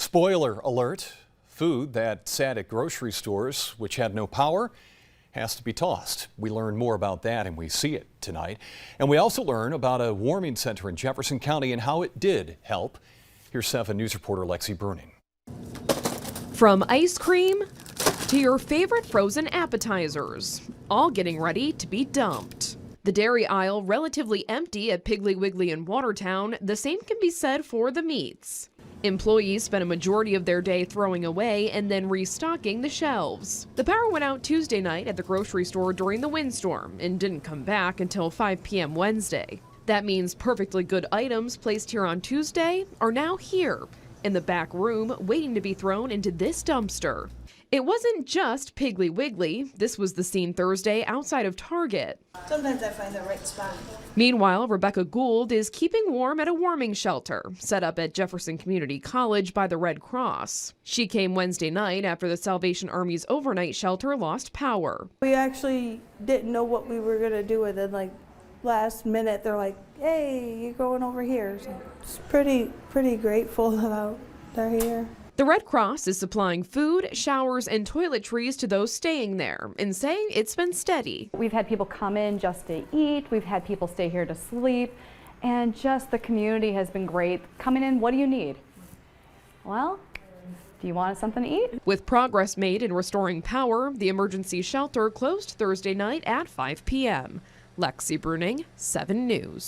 Spoiler alert, food that sat at grocery stores which had no power has to be tossed. We learn more about that and we see it tonight. And we also learn about a warming center in Jefferson County and how it did help. Here's 7 News reporter Lexi Bruning. From ice cream to your favorite frozen appetizers, all getting ready to be dumped. The dairy aisle relatively empty at Piggly Wiggly in Watertown. The same can be said for the meats. Employees spent a majority of their day throwing away and then restocking the shelves. The power went out Tuesday night at the grocery store during the windstorm and didn't come back until 5 p.m. Wednesday. That means perfectly good items placed here on Tuesday are now here in the back room waiting to be thrown into this dumpster. It wasn't just Piggly Wiggly. This was the scene Thursday outside of Target. Sometimes I find the right spot. Meanwhile, Rebecca Gould is keeping warm at a warming shelter set up at Jefferson Community College by the Red Cross. She came Wednesday night after the Salvation Army's overnight shelter lost power. We actually didn't know what we were going to do with it. Like last minute, they're like, hey, you're going over here. So it's pretty grateful about they're here. The Red Cross is supplying food, showers, and toiletries to those staying there and saying it's been steady. We've had people come in just to eat, we've had people stay here to sleep, and just the community has been great. Coming in, what do you need? Well, do you want something to eat? With progress made in restoring power, the emergency shelter closed Thursday night at 5 p.m. Lexi Bruning, 7 News.